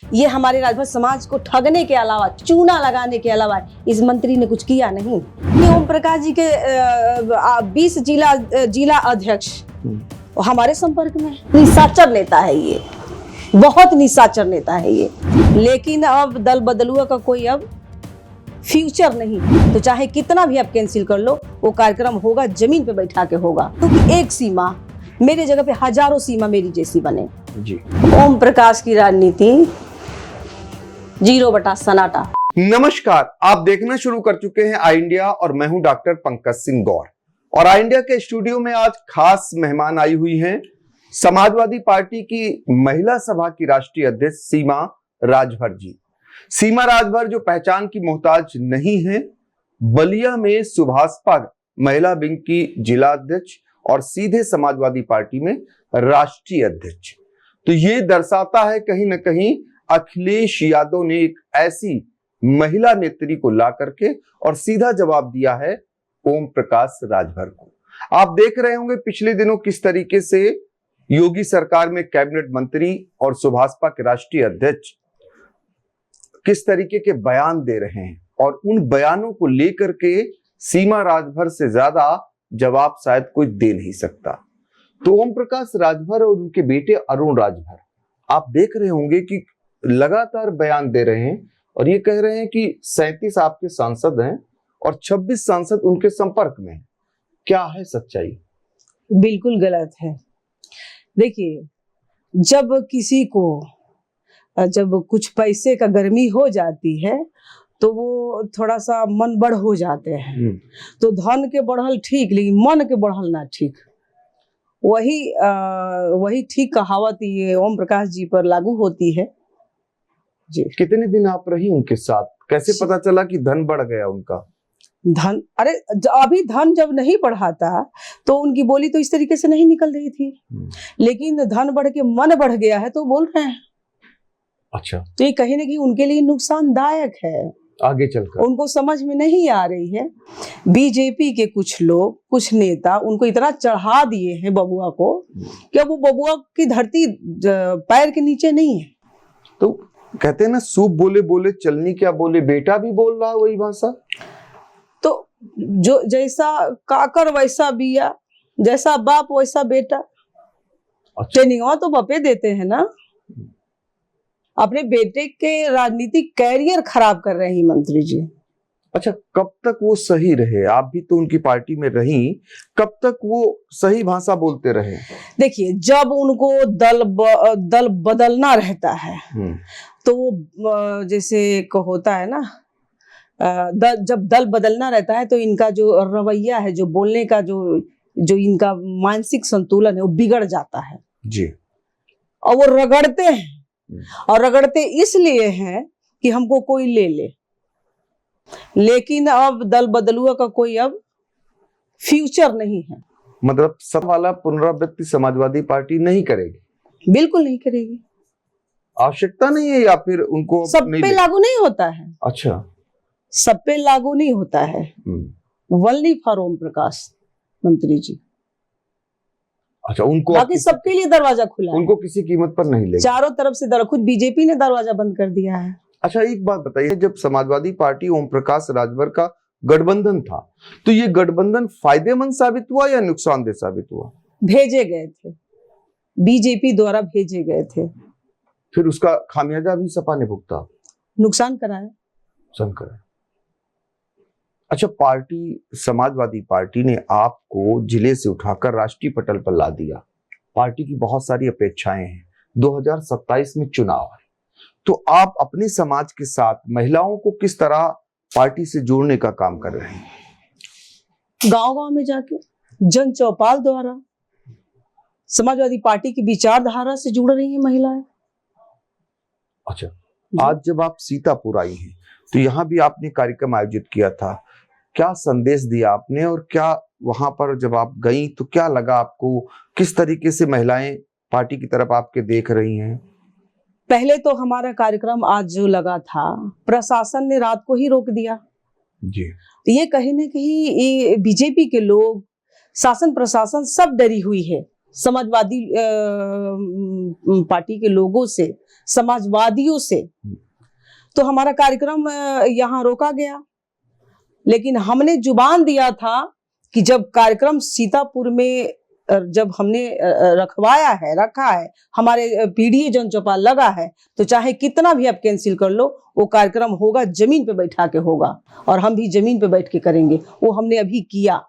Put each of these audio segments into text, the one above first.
ये हमारे राजभर समाज को ठगने के अलावा, चूना लगाने के अलावा इस मंत्री ने कुछ किया नहीं। ओम प्रकाश जी के 20 जिला अध्यक्ष हमारे संपर्क में। निशाचर नेता है ये, बहुत निशाचर नेता है ये। लेकिन अब दल बदलुआ का कोई अब फ्यूचर नहीं, तो चाहे कितना भी आप कैंसिल कर लो, वो कार्यक्रम होगा, जमीन पे बैठा के होगा। तो एक सीमा मेरे जगह पे हजारों सीमा मेरी जैसी बने जी। ओम प्रकाश की राजनीति 0 सन्नाटा। नमस्कार, आप देखना शुरू कर चुके हैं आई इंडिया और मैं हूं डॉक्टर पंकज सिंह गौर। और आई इंडिया के स्टूडियो में आज खास मेहमान आई हुई हैं समाजवादी पार्टी की महिला सभा की राष्ट्रीय अध्यक्ष सीमा राजभर जी। सीमा राजभर जो पहचान की मोहताज नहीं है, बलिया में सुभाषपा महिला विंग की जिला अध्यक्ष और सीधे समाजवादी पार्टी में राष्ट्रीय अध्यक्ष। तो ये दर्शाता है कहीं ना कहीं अखिलेश यादव ने एक ऐसी महिला नेत्री को ला करके और सीधा जवाब दिया है ओम प्रकाश राजभर को। आप देख रहे होंगे पिछले दिनों किस तरीके से योगी सरकार में कैबिनेट मंत्री और सुभाषपा के राष्ट्रीय अध्यक्ष किस तरीके के बयान दे रहे हैं, और उन बयानों को लेकर के सीमा राजभर से ज्यादा जवाब शायद कोई दे नहीं सकता। तो ओम प्रकाश राजभर और उनके बेटे अरुण राजभर, आप देख रहे होंगे कि लगातार बयान दे रहे हैं और ये कह रहे हैं कि 37 आपके सांसद हैं और 26 सांसद उनके संपर्क में हैं। क्या है सच्चाई? बिल्कुल गलत है। देखिए, जब किसी को जब कुछ पैसे का गर्मी हो जाती है तो वो थोड़ा सा मन बढ़ हो जाते हैं। तो धन के बढ़ल ठीक, लेकिन मन के बढ़ल ना ठीक। वही ठीक कहावत ये ओम प्रकाश जी पर लागू होती है जी। कितने दिन आप रही उनके साथ? कैसे पता चला कि धन बढ़ गया उनका? धन, अरे अभी धन जब नहीं बढ़ा था तो उनकी बोली तो इस तरीके से नहीं निकल रही थी, लेकिन धन बढ़ के मन बढ़ गया है तो बोल रहे हैं। अच्छा, तो ये कहीं ना कहीं उनके लिए नुकसानदायक है। आगे चलकर उनको समझ में नहीं आ रही है। बीजेपी के कुछ लोग, कुछ नेता उनको इतना चढ़ा दिए हैं बबुआ को कि अब वो बबुआ की धरती पैर के नीचे नहीं है। तो कहते हैं ना, सूप बोले बोले चलनी क्या बोले, बेटा भी बोल रहा है वही भाषा। तो जो जैसा काकर वैसा बिया, जैसा बाप वैसा बेटा। ट्रेनिंग तो बपे देते हैं ना। अपने बेटे के राजनीतिक कैरियर खराब कर रहे हैं मंत्री जी। अच्छा, कब तक वो सही रहे? आप भी तो उनकी पार्टी में रही, कब तक वो सही भाषा बोलते रहे? देखिए, जब उनको दल बदलना रहता है तो वो जैसे होता है ना, जब दल बदलना रहता है तो इनका जो रवैया है, जो बोलने का जो इनका मानसिक संतुलन है, वो बिगड़ जाता है जी। और वो रगड़ते हैं, और रगड़ते इसलिए हैं कि हमको कोई ले ले। लेकिन अब दल बदलुआ का कोई अब फ्यूचर नहीं है। मतलब सब वाला पुनरावृत्ति समाजवादी पार्टी नहीं करेगी? बिल्कुल नहीं करेगी। आवश्यकता नहीं है, या फिर उनको सब पे लागू नहीं होता है। अच्छा, सब पे लागू नहीं होता है। वनली फॉर ओम प्रकाश मंत्री जी। अच्छा, उनको बाकी सबके लिए दरवाजा खुला है। उनको किसी कीमत पर नहीं लेगा। चारों तरफ से खुद बीजेपी ने दरवाजा बंद कर दिया है। अच्छा, एक बात बताइए, जब समाजवादी पार्टी ओम प्रकाश राजभर का गठबंधन था तो ये गठबंधन फायदेमंद साबित हुआ या नुकसानदेह साबित हुआ? भेजे गए थे, बीजेपी द्वारा भेजे गए थे। फिर उसका खामियाजा भी सपा ने भुगता, नुकसान कराया। अच्छा, पार्टी समाजवादी पार्टी ने आपको जिले से उठाकर राष्ट्रीय पटल पर ला दिया। पार्टी की बहुत सारी अपेक्षाएं हैं, 2027 में चुनाव है, तो आप अपने समाज के साथ महिलाओं को किस तरह पार्टी से जोड़ने का काम कर रहे हैं? गांव-गांव में जाके जन चौपाल द्वारा समाजवादी पार्टी की विचारधारा से जुड़ रही है महिलाएं। अच्छा, आज जब आप सीतापुर आई हैं तो यहाँ भी आपने कार्यक्रम आयोजित किया था, क्या संदेश दिया आपने, और क्या वहां पर जब आप गई तो क्या लगा आपको? किस तरीके से महिलाएं पार्टी की तरफ आपके देख रही हैं? पहले तो हमारा कार्यक्रम आज जो लगा था, प्रशासन ने रात को ही रोक दिया जी। ये कहीं ना कहीं बीजेपी के लोग, शासन प्रशासन सब डरी हुई है समाजवादी पार्टी के लोगों से, समाजवादियों से, तो हमारा कार्यक्रम यहाँ रोका गया। लेकिन हमने जुबान दिया था कि जब कार्यक्रम सीतापुर में जब हमने रखा है, हमारे पीडीए जन चौपाल लगा है, तो चाहे कितना भी आप कैंसिल कर लो, वो कार्यक्रम होगा, जमीन पे बैठा के होगा, और हम भी जमीन पे बैठ के करेंगे। वो हमने अभी किया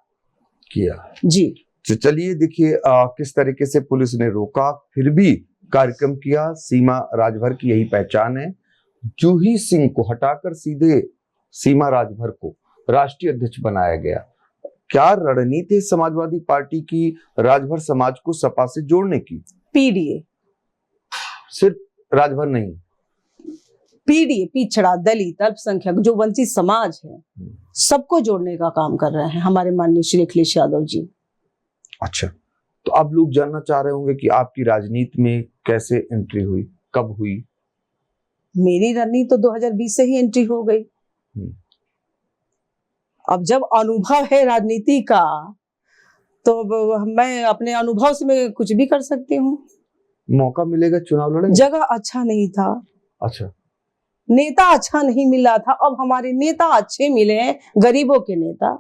जी। तो चलिए देखिए किस तरीके से पुलिस ने रोका, फिर भी कार्यक्रम किया। सीमा राजभर की यही पहचान है। जूही सिंह को हटाकर सीधे सीमा राजभर को राष्ट्रीय अध्यक्ष बनाया गया। क्या रणनीति है समाजवादी पार्टी की राजभर समाज को सपा से जोड़ने की? पीडीए, सिर्फ राजभर नहीं, पीडीए, पिछड़ा, दलित, अल्पसंख्यक, जो वंचित समाज है, सबको जोड़ने का काम कर रहे हैं हमारे माननीय श्री अखिलेश यादव जी। अच्छा, तो अब लोग जानना चाह रहे होंगे कि आपकी राजनीति में कैसे एंट्री हुई, कब हुई? मेरी रणनीति तो 2020 से ही एंट्री हो गई। अब जब अनुभव है राजनीति का, तो मैं अपने अनुभव से मैं कुछ भी कर सकती हूँ। मौका मिलेगा चुनाव लड़ेंगे? जगह अच्छा नहीं था, अच्छा, नेता अच्छा नहीं मिला था। अब हमारे नेता अच्छे मिले हैं, गरीबों के नेता,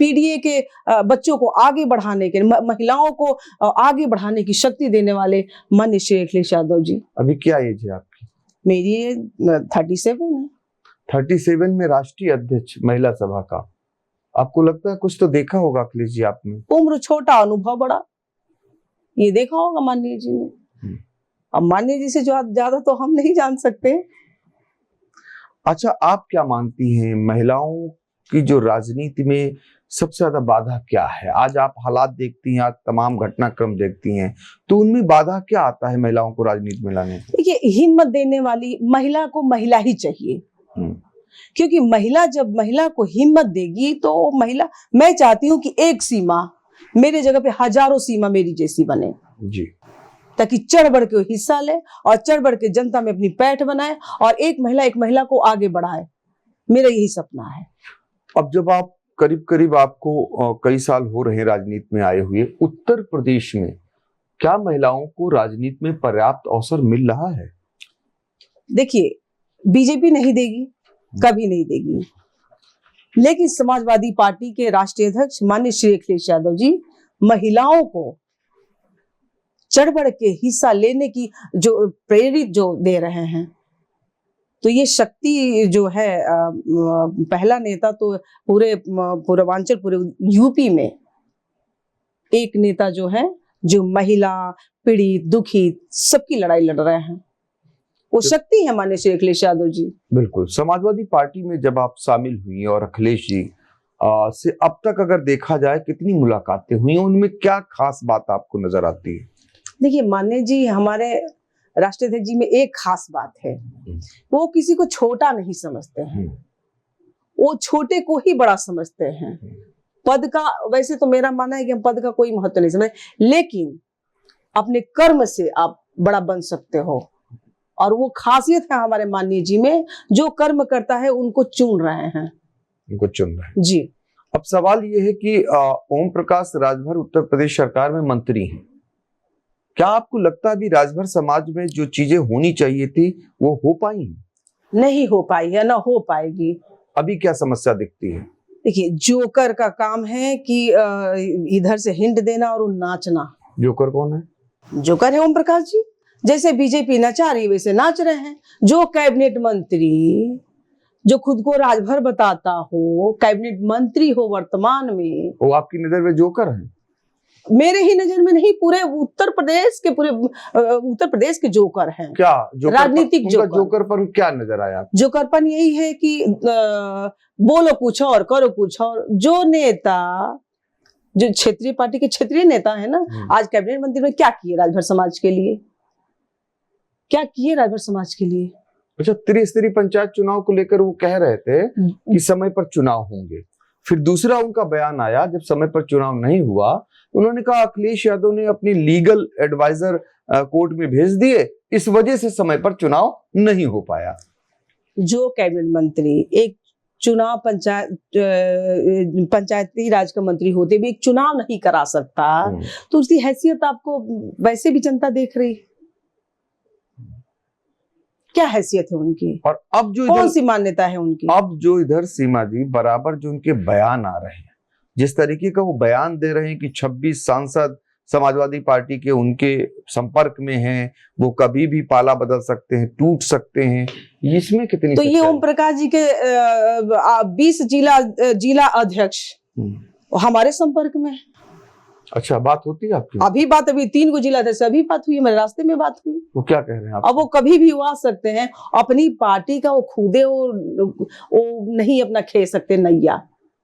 पीडीए के बच्चों को आगे बढ़ाने के, महिलाओं को आगे बढ़ाने की शक्ति देने वाले माननीय श्री अखिलेश यादव जी। अभी क्या एज है आपकी? मेरी 37 है। 37 में राष्ट्रीय अध्यक्ष महिला सभा का, आपको लगता है कुछ तो देखा होगा अखिलेश जी आपने? उम्र छोटा, अनुभव बड़ा, ये देखा होगा माननीय जी ने। अब माननीय जी से ज्यादा तो हम नहीं जान सकते। अच्छा, आप क्या मानती हैं महिलाओं की जो राजनीति में सबसे ज्यादा बाधा क्या है? आज आप हालात देखती हैं, आज तमाम घटनाक्रम देखती हैं, तो उनमें बाधा क्या आता है महिलाओं को राजनीति में लाने? देखिए, हिम्मत देने वाली महिला को महिला ही चाहिए। क्योंकि महिला, जब महिला को हिम्मत देगी तो महिला, मैं चाहती हूँ कि एक सीमा मेरे जगह पे हजारों सीमा मेरी जैसी बने जी, ताकि चढ़ बढ़ के हिस्सा ले और चढ़ बढ़ के जनता में अपनी पैठ बनाए और एक महिला को आगे बढ़ाए। मेरा यही सपना है। अब जब आप करीब आपको कई साल हो रहे हैं राजनीति में आए हुए, उत्तर प्रदेश में क्या महिलाओं को राजनीति में पर्याप्त अवसर मिल रहा है? देखिए, बीजेपी नहीं देगी, कभी नहीं देगी, लेकिन समाजवादी पार्टी के राष्ट्रीय अध्यक्ष माननीय श्री अखिलेश यादव जी महिलाओं को चढ़ बढ़ के हिस्सा लेने की जो प्रेरित जो दे रहे हैं, तो ये शक्ति जो है, पहला नेता तो पूरे पूर्वांचल, पूरे यूपी में एक नेता जो है, जो महिला, पीड़ित, दुखी, सबकी लड़ाई लड़ रहे हैं, वो शक्ति है माननीय श्री अखिलेश यादव जी। बिल्कुल। समाजवादी पार्टी में जब आप शामिल हुई और अखिलेश जी से अब तक अगर देखा जाए कितनी मुलाकातें हुई, उनमें क्या खास बात आपको नजर आती है? देखिए मान्य जी, हमारे राष्ट्रीय अध्यक्ष जी में एक खास बात है, वो किसी को छोटा नहीं समझते हैं, वो छोटे को ही बड़ा समझते हैं। पद का, वैसे तो मेरा मानना है कि हम पद का कोई महत्व नहीं समझते, लेकिन अपने कर्म से आप बड़ा बन सकते हो, और वो खासियत है हमारे माननीय जी में, जो कर्म करता है उनको चुन रहे हैं, उनको चुन रहे हैं जी। अब सवाल ये है कि ओम प्रकाश राजभर उत्तर प्रदेश सरकार में मंत्री हैं, क्या आपको लगता है अभी राजभर समाज में जो चीजें होनी चाहिए थी वो हो पाई हैं? नहीं हो पाई है, ना हो पाएगी। अभी क्या समस्या दिखती है? देखिए, जोकर का काम है कि इधर से हिंट देना और नाचना। जोकर कौन है? जोकर है ओम प्रकाश जी। जैसे बीजेपी नचा रही वैसे नाच रहे हैं। जो कैबिनेट मंत्री, जो खुद को राजभर बताता हो, कैबिनेट मंत्री हो वर्तमान में, वो आपकी नजर में जोकर है? मेरे ही नजर में नहीं, पूरे उत्तर प्रदेश के जोकर हैं। क्या जोकर, राजनीतिक जोकर पर क्या नजर आया? जोकरपन यही है कि बोलो कुछ और करो कुछ और। जो नेता, जो क्षेत्रीय पार्टी के क्षेत्रीय नेता है ना, आज कैबिनेट मंत्री में क्या किए राजभर समाज के लिए, क्या किए राजभर समाज के लिए? अच्छा, त्रिस्तरीय पंचायत चुनाव को लेकर वो कह रहे थे कि समय पर चुनाव होंगे, फिर दूसरा उनका बयान आया जब समय पर चुनाव नहीं हुआ, उन्होंने कहा अखिलेश यादव ने अपनी लीगल एडवाइजर कोर्ट में भेज दिए, इस वजह से समय पर चुनाव नहीं हो पाया। जो कैबिनेट मंत्री एक चुनाव पंचायती राज का मंत्री होते भी एक चुनाव नहीं करा सकता, तो उसकी हैसियत आपको वैसे भी जनता देख रही, क्या हैसियत है उनकी और अब जो कौन सी मान्यता है उनकी। अब जो इधर सीमा जी बराबर जो उनके बयान आ रहे हैं, जिस तरीके का वो बयान दे रहे हैं कि 26 सांसद समाजवादी पार्टी के उनके संपर्क में हैं, वो कभी भी पाला बदल सकते हैं, टूट सकते हैं, इसमें कितनी तो ये ओम प्रकाश जी के 20 जिला अध्यक्ष हमारे संपर्क में। अच्छा, बात होती है आपकी? अभी 3 को जिला अध्यक्ष अभी बात हुई, मेरे रास्ते में बात हुई। वो क्या कह रहे हैं आप? अब वो कभी भी आ सकते हैं, अपनी पार्टी का वो खुदे वो नहीं अपना खे सकते नैया,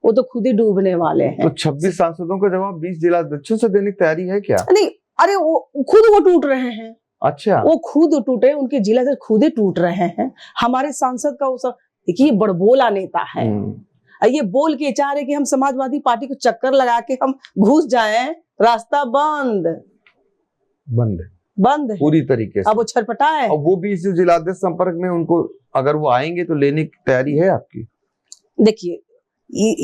वो तो खुद ही डूबने वाले हैं। तो 26 सांसदों का जवाब 20 जिला अध्यक्षों से देने की तैयारी है क्या? नहीं, अरे वो खुद वो टूट रहे हैं। अच्छा, वो खुद टूटे, उनके जिला से खुद ही टूट रहे हैं। हमारे सांसद का वो सब देखिए, बड़बोला नेता है, ये बोल के चाह रहे कि हम समाजवादी पार्टी को चक्कर लगा के हम घुस जाएं, रास्ता बंद है पूरी तरीके से। अब वो छटपटाए। अब वो भी इस जिलाध्यक्ष संपर्क में, उनको अगर वो आएंगे तो लेने की तैयारी है आपकी? देखिए,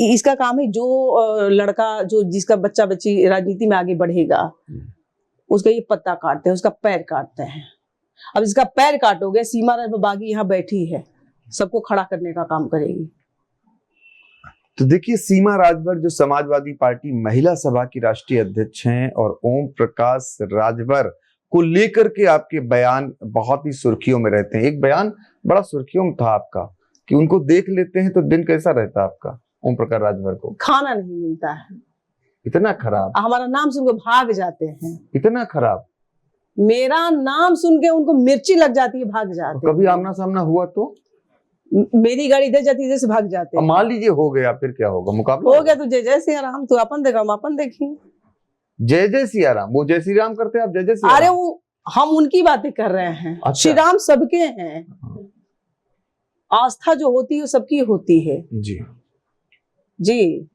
इसका काम है, जो लड़का जो जिसका बच्चा बच्ची राजनीति में आगे बढ़ेगा, उसका ये पत्ता काटते हैं, उसका पैर काटते हैं। अब इसका पैर काटोगे, सीमा बागी यहाँ बैठी है, सबको खड़ा करने का काम करेगी। तो देखिए, सीमा राजभर जो समाजवादी पार्टी महिला सभा की राष्ट्रीय अध्यक्ष हैं, और ओम प्रकाश राजभर को लेकर के आपके बयान बहुत ही सुर्खियों में रहते हैं। एक बयान बड़ा सुर्खियों में था आपका कि उनको देख लेते हैं तो दिन कैसा रहता है आपका, ओम प्रकाश राजभर को खाना नहीं मिलता है। इतना खराब? हमारा नाम सुन के भाग जाते हैं। इतना खराब? मेरा नाम सुन के उनको मिर्ची लग जाती है, भाग जाते हैं। कभी आमना सामना हुआ तो? मेरी गाड़ी इधर जाती है, से भाग जाते हैं। मान लीजिए हो गया, फिर क्या होगा? मुकाबला हो गया तो जय जय सिया राम, तू अपन देखा, हम अपन देखी। जय जय सिया राम, वो जय श्री राम करते हैं, आप जय जय सिया अरे राम। वो हम उनकी बातें कर रहे हैं। अच्छा। श्री राम सबके हैं, आस्था जो होती है सबकी होती है जी।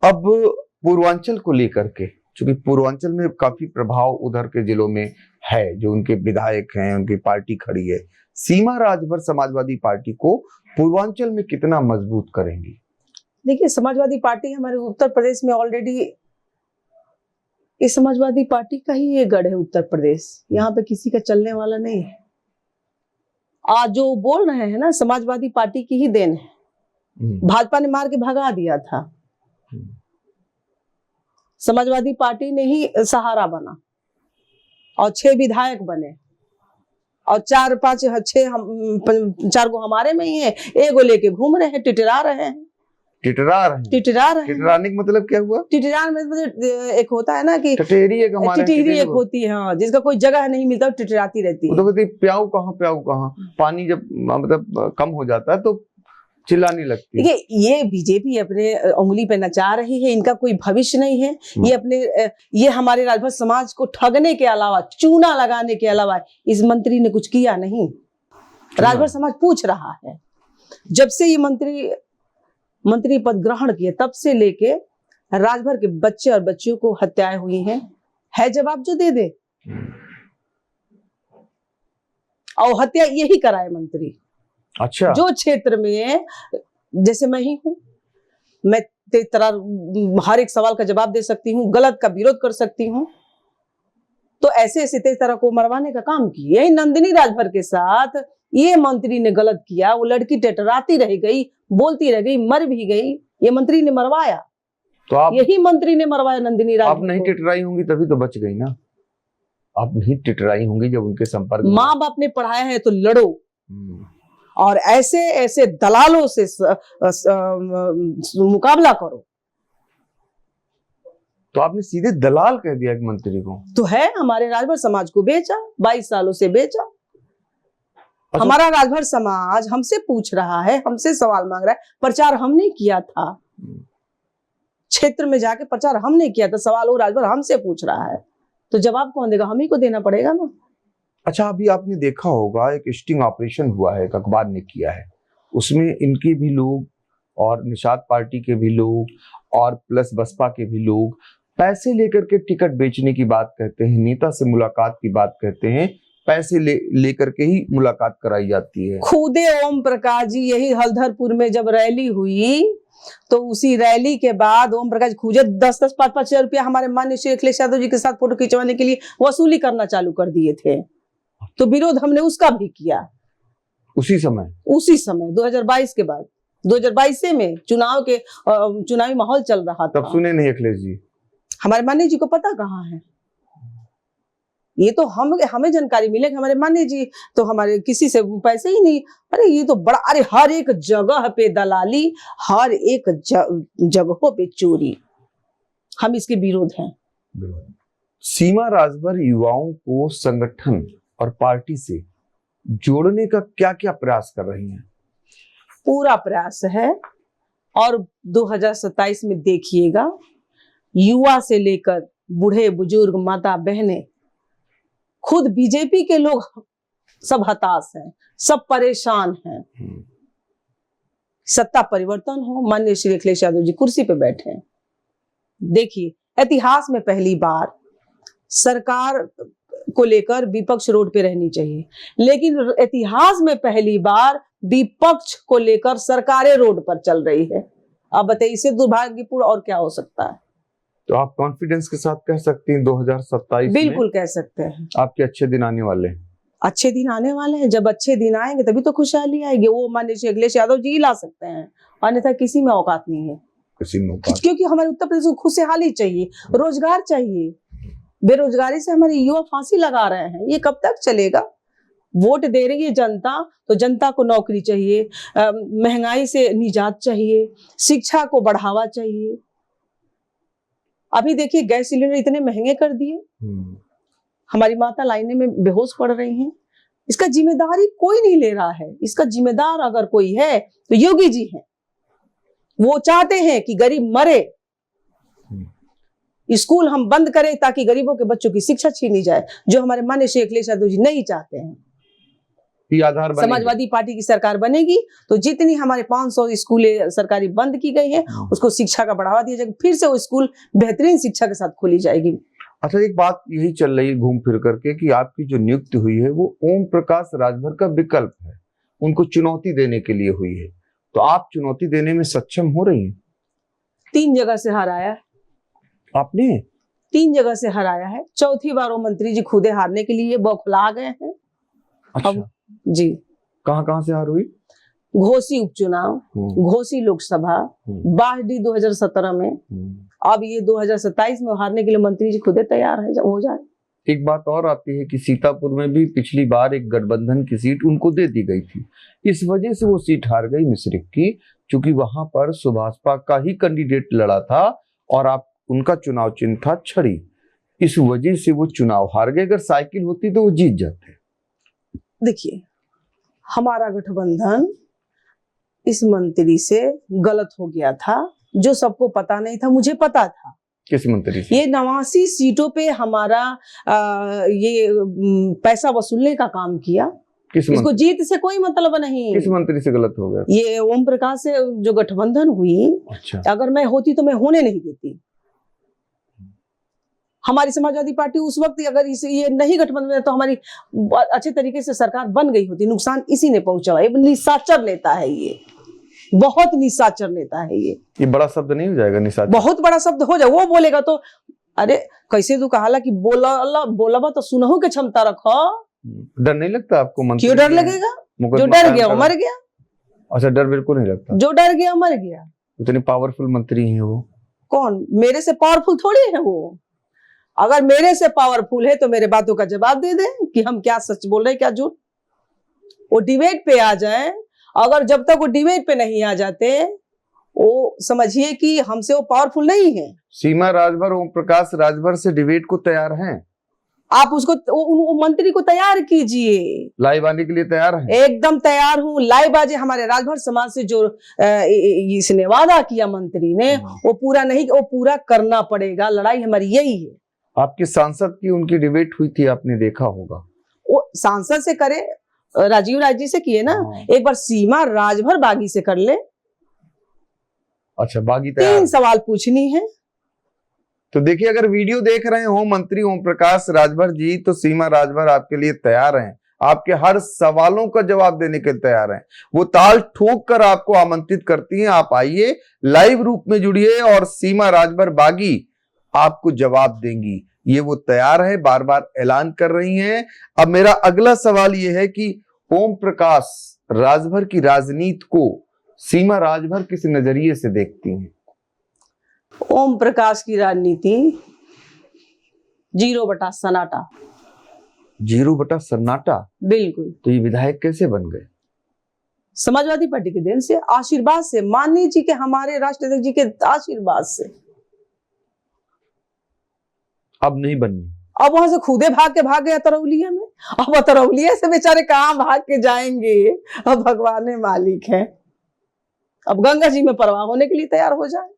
अब पूर्वांचल को लेकर के, क्योंकि पूर्वांचल में काफी प्रभाव उधर के जिलों में है, जो उनके विधायक हैं, उनकी पार्टी खड़ी है, सीमा राजभर समाजवादी पार्टी को पूर्वांचल में कितना मजबूत करेंगी? देखिए, समाजवादी पार्टी हमारे उत्तर प्रदेश में ऑलरेडी, इस समाजवादी पार्टी का ही ये गढ़ है उत्तर प्रदेश, यहाँ पे किसी का चलने वाला नहीं है। आज जो बोल रहे हैं ना, समाजवादी पार्टी की ही देन है। भाजपा ने मार के भगा दिया था, समाजवादी पार्टी ने ही सहारा बना, और 6 विधायक बने, और 4 को हमारे में ही है, एगो लेके घूम रहे हैं, टिटरा रहे हैं। टिटराने का मतलब क्या हुआ? टिटरान में मतलब एक होता है ना कि टिटेरी एक होती है, हाँ, जिसका कोई जगह नहीं मिलता, टिटराती रहती है। तो कहती प्याऊ कहाँ, पानी जब मतलब कम हो जाता है तो चिल्लाने लगती है। ये बीजेपी अपने उंगली पे नचा रही है, इनका कोई भविष्य नहीं है। ये हमारे राजभर समाज को ठगने के अलावा, चूना लगाने के अलावा इस मंत्री ने कुछ किया नहीं। राजभर समाज पूछ रहा है, जब से ये मंत्री पद ग्रहण किए तब से लेके राजभर के बच्चे और बच्चियों को हत्याएं हुई हैं, है जवाब जो दे दे। और हत्या यही कराए मंत्री। अच्छा, जो क्षेत्र में, जैसे मैं ही हूं, मैं तरह हर एक सवाल का जवाब दे सकती हूँ, गलत का विरोध कर सकती हूँ, तो ऐसे तेज तरह को मरवाने का काम किया। यही नंदिनी राजभर के साथ ये मंत्री ने गलत किया, वो लड़की टेटराती रह गई, बोलती रह गई, मर भी गई, ये मंत्री ने मरवाया। तो आप, यही मंत्री ने मरवाया नंदिनी राजभर। आप नहीं टिटराई होंगी तभी तो बच गई ना। आप नहीं टिटराई होंगी जब उनके संपर्क में। माँ बाप ने पढ़ाया है तो लड़ो, और ऐसे दलालों से मुकाबला करो। तो आपने सीधे दलाल कह दिया एक मंत्री को। तो है, हमारे राजभर समाज को बेचा, 22 सालों से बेचा। अच्छा। हमारा राजभर समाज हमसे पूछ रहा है, हमसे सवाल मांग रहा है। प्रचार हमने किया था, क्षेत्र में जाके प्रचार हमने किया था, सवाल वो राजभर हमसे पूछ रहा है, तो जवाब कौन देगा? हम ही को देना पड़ेगा ना। अच्छा, अभी आपने देखा होगा एक स्टिंग ऑपरेशन हुआ है, एक अखबार ने किया है, उसमें इनके भी लोग और निषाद पार्टी के भी लोग और प्लस बसपा के भी लोग पैसे लेकर के टिकट बेचने की बात कहते हैं, नेता से मुलाकात की बात कहते हैं, पैसे लेकर के ही मुलाकात कराई जाती है। खुदे ओम प्रकाश जी यही हल्दरपुर में जब रैली हुई तो उसी रैली के बाद ओम प्रकाश खुद 10-10, 5-5 रुपया हमारे माननीय श्री अखिलेश यादव जी के साथ फोटो खिंचवाने के लिए वसूली करना चालू कर दिए थे। तो विरोध हमने उसका भी किया उसी समय 2022 के बाद 2022 से में चुनावी माहौल चल रहा था। तब सुने नहीं अखिलेश जी? हमारे माननीय जी को पता कहाँ है? ये तो हमें जानकारी मिले कि हमारे माननीय जी तो हमारे किसी से पैसे ही नहीं। अरे ये तो बड़ा, अरे हर एक जगह पे दलाली, हर एक जगहों पे चोरी, हम इसके विरोध हैं। सीमा राजभर युवाओं को संगठन और पार्टी से जोड़ने का क्या क्या प्रयास कर रही हैं? पूरा प्रयास है और 2027 में देखिएगा युवा से लेकर बूढ़े बुजुर्ग माता बहनें, खुद बीजेपी के लोग सब हताश हैं, सब परेशान हैं। सत्ता परिवर्तन हो, माननीय श्री अखिलेश यादव जी कुर्सी पे बैठे हैं। देखिए इतिहास में पहली बार सरकार को लेकर विपक्ष रोड पे रहनी चाहिए, लेकिन इतिहास में पहली बार विपक्ष को लेकर सरकारें रोड पर चल रही है। अब बताइए इससे दुर्भाग्यपूर्ण और क्या हो सकता है? तो आप कॉन्फिडेंस के साथ कह सकती हैं 2027 बिल्कुल कह सकते हैं आपके अच्छे दिन आने वाले हैं। अच्छे दिन आने वाले हैं। जब अच्छे दिन आएंगे तभी तो खुशहाली आएगी। वो माननीय श्री अखिलेश यादव जी ला सकते हैं, अन्यथा किसी में औकात नहीं है। किसी में औकात, क्योंकि हमारे उत्तर प्रदेश को खुशहाली चाहिए, रोजगार चाहिए। बेरोजगारी से हमारे युवा फांसी लगा रहे हैं, ये कब तक चलेगा? वोट दे रही है जनता तो जनता को नौकरी चाहिए, महंगाई से निजात चाहिए, शिक्षा को बढ़ावा चाहिए। अभी देखिए गैस सिलेंडर इतने महंगे कर दिए, हमारी माता लाइने में बेहोश पड़ रही हैं। इसका जिम्मेदारी कोई नहीं ले रहा है। इसका जिम्मेदार अगर कोई है तो योगी जी हैं। वो चाहते हैं कि गरीब मरे, स्कूल हम बंद करें ताकि गरीबों के बच्चों की शिक्षा छीनी जाए, जो हमारे माननीय श्री अखिलेश यादव जी नहीं चाहते हैं। आधार समाजवादी पार्टी की सरकार बनेगी तो जितनी हमारे 500 स्कूलें सरकारी बंद की गई है उसको शिक्षा का बढ़ावा दिया जाएगा, फिर से वो स्कूल बेहतरीन शिक्षा के साथ खोली जाएगी। अच्छा, एक बात यही चल रही है घूम फिर करके कि आपकी जो नियुक्ति हुई है वो ओम प्रकाश राजभर का विकल्प है, उनको चुनौती देने के लिए हुई है। तो आप चुनौती देने में सक्षम हो रही हैं? 3 जगह से हराया है आपने, 3 जगह से हराया है। चौथी बार वो मंत्री जी खुदे हारने के लिए बौखला गए हैं। अच्छा जी, कहाँ से हार हुई? घोसी उपचुनाव, घोसी लोकसभा, बाहडी 2017 में, अब ये 2027 में हारने के लिए मंत्री जी खुदे तैयार है, जब हो जाए। एक बात और आती है कि सीतापुर में भी पिछली बार एक गठबंधन की सीट उनको दे दी गई थी, इस वजह से वो सीट हार गई मिश्रिक की, क्योंकि वहां पर सुभाषपा का ही कैंडिडेट लड़ा था और आप उनका चुनाव चिन्ह था छड़ी। इस वजह से वो चुनाव हार गए। अगर साइकिल होती तो वो जीत जाते। देखिए हमारा गठबंधन इस मंत्री से गलत हो गया था, जो सबको पता नहीं था, मुझे पता था। किस मंत्री से? ये 89 सीटों पे हमारा ये पैसा वसूलने का काम किया। इसको जीत से कोई मतलब नहीं। किस मंत्री से गलत हो गया? ये ओम प्रकाश से जो गठबंधन हुई। अच्छा। अगर मैं होती तो मैं होने नहीं देती। हमारी समाजवादी पार्टी उस वक्त अगर ये नहीं गठबंधन में तो हमारी अच्छे तरीके से सरकार बन गई होती। नुकसान इसी ने पहुंचा है। निशाचर नेता है ये, बहुत निशाचर नेता है ये बड़ा शब्द नहीं हो जाएगा निशाचर? बहुत बड़ा शब्द हो जाए। वो बोलेगा तो अरे कैसे तू कहाला कि बोला तो सुनहु के क्षमता रखो। डर नहीं लगता आपको मंत्री? क्यों डर लगेगा? जो डर गया वो मर गया। अच्छा, डर बिल्कुल नहीं लगता। जो डर गया मर गया। इतने पावरफुल मंत्री हैं वो। कौन? मेरे से पावरफुल थोड़ी है वो। अगर मेरे से पावरफुल है तो मेरे बातों का जवाब दे दें कि हम क्या सच बोल रहे हैं क्या झूठ। वो डिबेट पे आ जाएं। अगर जब तक वो डिबेट पे नहीं आ जाते वो समझिए कि हमसे वो पावरफुल नहीं है। सीमा राजभर ओम प्रकाश राजभर से डिबेट को तैयार हैं? आप उसको मंत्री को तैयार कीजिए। लाइव आने के लिए तैयार है? एकदम तैयार हूँ। लाइव आजे। हमारे राजभर समाज से जो इसने वादा किया मंत्री ने वो पूरा नहीं, वो पूरा करना पड़ेगा। लड़ाई हमारी यही है। आपके सांसद की उनकी डिबेट हुई थी, आपने देखा होगा। वो सांसद से करे, राजीव राजी से किए ना। एक बार सीमा राजभर बागी से कर ले। अच्छा, बागी तैयार? 3 सवाल पूछनी है। तो देखिए, अगर वीडियो देख रहे हो मंत्री ओम प्रकाश राजभर जी, तो सीमा राजभर आपके लिए तैयार हैं, आपके हर सवालों का जवाब देने के लिए तैयार हैं। वो ताल ठोक कर आपको आमंत्रित करती हैं, आप आइए, लाइव रूप में जुड़िए और सीमा राजभर बागी आपको जवाब देंगी। ये वो तैयार है, बार बार ऐलान कर रही हैं। अब मेरा अगला सवाल ये है कि ओम प्रकाश राजभर की राजनीति को सीमा राजभर किस नजरिए से देखती हैं? ओम प्रकाश की राजनीति 0 सन्नाटा। 0 सन्नाटा। बिल्कुल। तो ये विधायक कैसे बन गए? समाजवादी पार्टी के देन से, आशीर्वाद से, माननीय जी के, हमारे राष्ट्राध्यक्ष जी के आशीर्वाद से। अब नहीं बननी। अब वहां से खुदे भाग गए अतरौलिया में। अब अतरौलिया से बेचारे कहां भाग के जाएंगे? अब भगवान मालिक है। अब गंगा जी में परवाह होने के लिए तैयार हो जाए।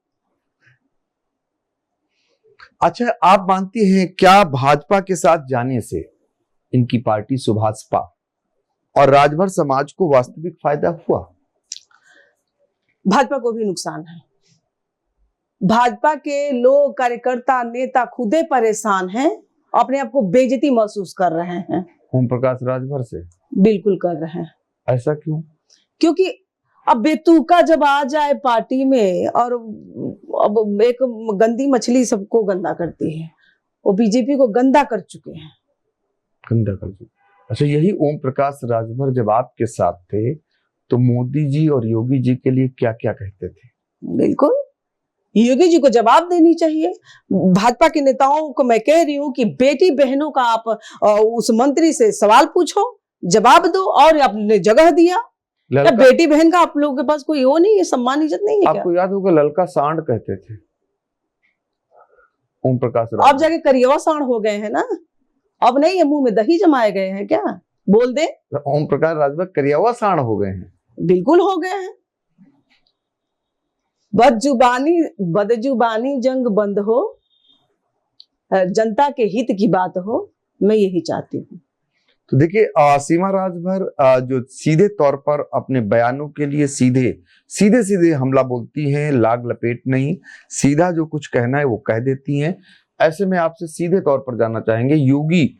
अच्छा, आप मानती हैं क्या भाजपा के साथ जाने से इनकी पार्टी सुभाषपा और राजभर समाज को वास्तविक फायदा हुआ? भाजपा को भी नुकसान है। भाजपा के लोग, कार्यकर्ता, नेता खुदे परेशान हैं, अपने आप को बेइज्जती महसूस कर रहे हैं। ओम प्रकाश राजभर से? बिल्कुल कर रहे हैं। ऐसा क्यों? क्योंकि अब बेतुका जब आ जाए पार्टी में, और अब एक गंदी मछली सबको गंदा करती है, वो बीजेपी को गंदा कर चुके हैं। गंदा कर चुके। अच्छा, यही ओम प्रकाश राजभर जब आपके साथ थे तो मोदी जी और योगी जी के लिए क्या क्या कहते थे? बिल्कुल, योगी जी को जवाब देनी चाहिए। भाजपा के नेताओं को मैं कह रही हूँ कि बेटी बहनों का आप उस मंत्री से सवाल पूछो, जवाब दो, और आपने जगह दिया। बेटी बहन का आप लोगों के पास कोई वो नहीं है, सम्मान इज्जत नहीं है? आपको याद होगा ललका सांड कहते थे ओम प्रकाश राजभर। अब जाके करियवा सांड हो गए हैं ना। अब नहीं है, मुंह में दही जमाए गए हैं क्या? बोल दे। ओम प्रकाश राजभर करियवा सांड हो गए हैं? बिल्कुल हो गए हैं। बदजुबानी जंग बंद हो, जनता के हित की बात हो, मैं यही चाहती हूँ। तो देखिए, सीमा राजभर जो सीधे तौर पर अपने बयानों के लिए सीधे हमला बोलती हैं, लाग लपेट नहीं, सीधा जो कुछ कहना है वो कह देती हैं। ऐसे में आपसे सीधे तौर पर जानना चाहेंगे, योगी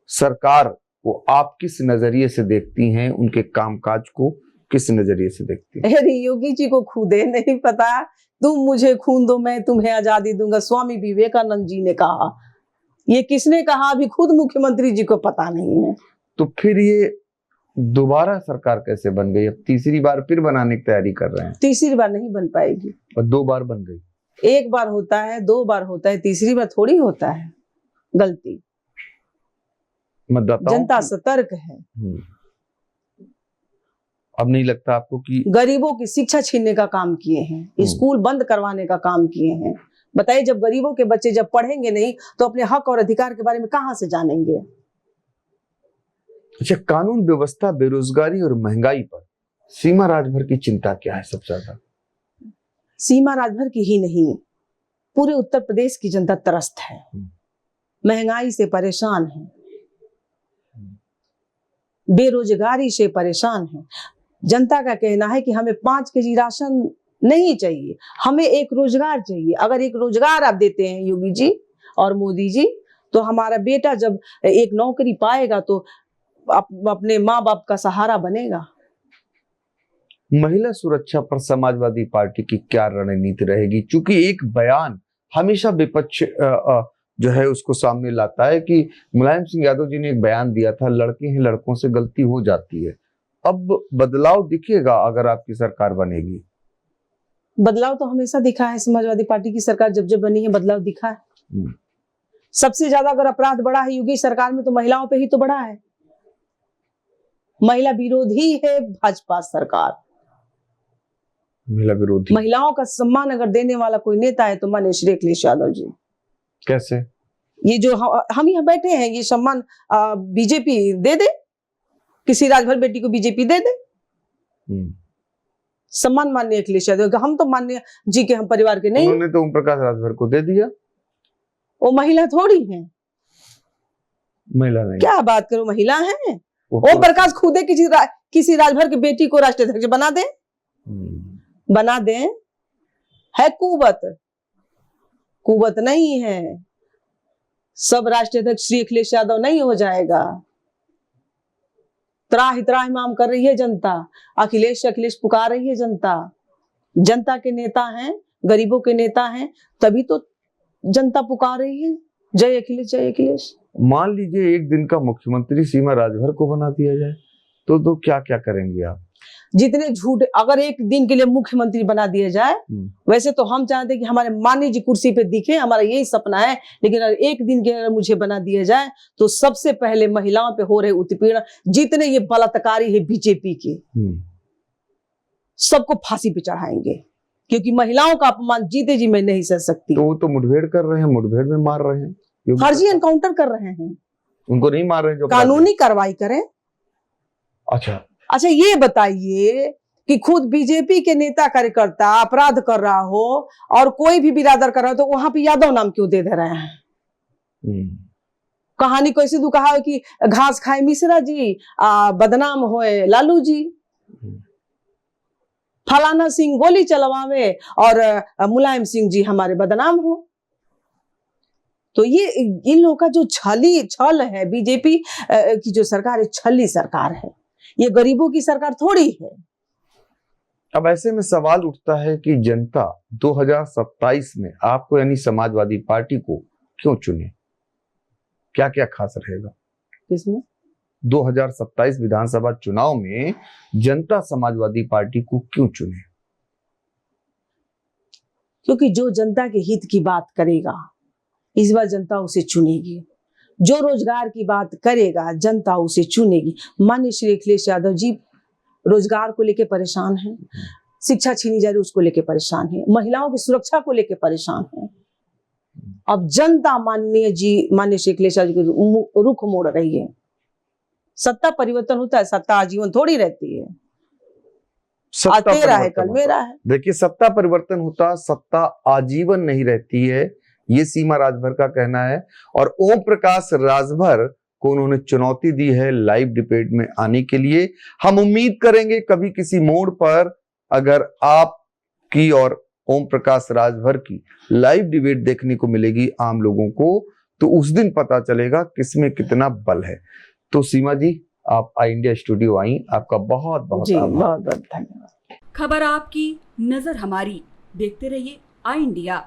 सरकार को आप किस नजरिए से देखती हैं? उनके कामकाज को किस नजरिए से देखती हैं? अरे योगी जी को खुदे नहीं पता। तुम मुझे खून दो, मैं तुम्हें आजादी दूंगा, स्वामी विवेकानंद जी ने कहा। ये किसने कहा? अभी खुद मुख्यमंत्री जी को पता नहीं है। तो फिर ये दोबारा सरकार कैसे बन गई? अब तीसरी बार फिर बनाने की तैयारी कर रहे हैं। तीसरी बार नहीं बन पाएगी। और 2 बार बन गई। 1 बार होता है, 2 बार होता है, तीसरी बार थोड़ी होता है। गलती जनता सतर्क है। अब नहीं लगता आपको कि गरीबों की शिक्षा छीनने का काम किए हैं, स्कूल बंद करवाने का काम किए हैं? बताइए, जब गरीबों के बच्चे जब पढ़ेंगे नहीं तो अपने हक और अधिकार के बारे में कहां से जानेंगे? अच्छा, कानून व्यवस्था, बेरोजगारी और महंगाई पर सीमा राजभर की चिंता क्या है सबसे ज्यादा? सीमा राजभर की ही नहीं, पूरे उत्तर प्रदेश की जनता त्रस्त है, महंगाई से परेशान है, बेरोजगारी से परेशान है। जनता का कहना है कि हमें 5 केजी राशन नहीं चाहिए, हमें एक रोजगार चाहिए। अगर एक रोजगार आप देते हैं योगी जी और मोदी जी, तो हमारा बेटा जब एक नौकरी पाएगा तो अपने माँ बाप का सहारा बनेगा। महिला सुरक्षा पर समाजवादी पार्टी की क्या रणनीति रहेगी? क्योंकि एक बयान हमेशा विपक्ष जो है उसको सामने लाता है कि मुलायम सिंह यादव जी ने एक बयान दिया था, लड़के हैं लड़कों से गलती हो जाती है। अब बदलाव दिखेगा अगर आपकी सरकार बनेगी? बदलाव तो हमेशा दिखा है, समाजवादी पार्टी की सरकार जब बनी है बदलाव दिखा है। सबसे ज्यादा अगर अपराध बढ़ा है योगी सरकार में तो महिलाओं पे ही तो बढ़ा है। महिला विरोधी है भाजपा सरकार। महिला विरोधी। महिलाओं का सम्मान अगर देने वाला कोई नेता है तो माननीय श्री अखिलेश यादव जी। कैसे? ये जो हम यहाँ बैठे हैं, ये सम्मान बीजेपी दे दे, किसी राजभर बेटी को बीजेपी दे दे सम्मान। माननीय अखिलेश यादव, हम तो माननीय जी के हम परिवार के नहीं। उन्होंने तो ओम प्रकाश राजभर को दे दिया। वो महिला थोड़ी है। महिला नहीं, क्या बात करो, महिला है। ओम प्रकाश खुदे किसी राजभर की बेटी को राष्ट्रीय अध्यक्ष बना दे है कुवत। कुवत नहीं है, सब राष्ट्रीय अध्यक्ष श्री अखिलेश यादव नहीं हो जाएगा। त्राहि त्राहि माम कर रही है जनता, अखिलेश अखिलेश पुकार रही है जनता। जनता के नेता हैं, गरीबों के नेता हैं, तभी तो जनता पुकार रही है जय अखिलेश जय अखिलेश। मान लीजिए एक दिन का मुख्यमंत्री सीमा राजभर को बना दिया जाए तो क्या क्या करेंगे आप? जितने झूठ, अगर एक दिन के लिए मुख्यमंत्री बना दिया जाए, वैसे तो हम चाहते हैं कि हमारे माननीय जी कुर्सी पे दिखे, हमारा यही सपना है, लेकिन अगर एक दिन के अगर मुझे बना दिया जाए तो सबसे पहले महिलाओं पे हो रहे उत्पीड़न, जितने ये बलात्कारी है बीजेपी के, सबको फांसी पे चढ़ाएंगे, क्योंकि महिलाओं का अपमान जीते जी मैं नहीं सह सकती। तो वो तो मुठभेड़ कर रहे हैं, मुठभेड़ में मार रहे हैं, फर्जी एनकाउंटर कर रहे हैं, उनको नहीं मार रहे हैं जो कानूनी कार्रवाई करें। अच्छा ये बताइए कि खुद बीजेपी के नेता कार्यकर्ता अपराध कर रहा हो और कोई भी बिरादर कर रहा हो तो वहां पे यादव नाम क्यों दे रहे हैं? कहानी को ऐसी कहा है कि घास खाए मिश्रा जी, बदनाम होए लालू जी, फलाना सिंह गोली चलवावे और मुलायम सिंह जी हमारे बदनाम हो। तो ये इन लोगों का जो छल है, बीजेपी की जो सरकार है, छली सरकार है, ये गरीबों की सरकार थोड़ी है। अब ऐसे में सवाल उठता है कि जनता 2027 में आपको यानी समाजवादी पार्टी को क्यों चुने? क्या क्या खास रहेगा किसमें? 2027 विधानसभा चुनाव में जनता समाजवादी पार्टी को क्यों चुने? क्योंकि जो जनता के हित की बात करेगा इस बार जनता उसे चुनेगी, जो रोजगार की बात करेगा जनता उसे चुनेगी। माननीय श्री अखिलेश यादव जी रोजगार को लेकर परेशान हैं, शिक्षा छीनी जा रही उसको लेकर परेशान है, महिलाओं की सुरक्षा को लेकर परेशान है। अब जनता माननीय श्री अखिलेश यादव जी रुख मोड़ रही है। सत्ता परिवर्तन होता है, सत्ता आजीवन थोड़ी रहती है। तेरा है कल मेरा है। देखिए, सत्ता परिवर्तन होता, सत्ता आजीवन नहीं रहती है, ये सीमा राजभर का कहना है। और ओम प्रकाश राजभर को उन्होंने चुनौती दी है लाइव डिबेट में आने के लिए। हम उम्मीद करेंगे कभी किसी मोड़ पर अगर आपकी और ओम प्रकाश राजभर की लाइव डिबेट देखने को मिलेगी आम लोगों को, तो उस दिन पता चलेगा किसमें कितना बल है। तो सीमा जी, आप आई इंडिया स्टूडियो आई, आपका बहुत बहुत धन्यवाद। खबर आपकी, नजर हमारी, देखते रहिए आई इंडिया।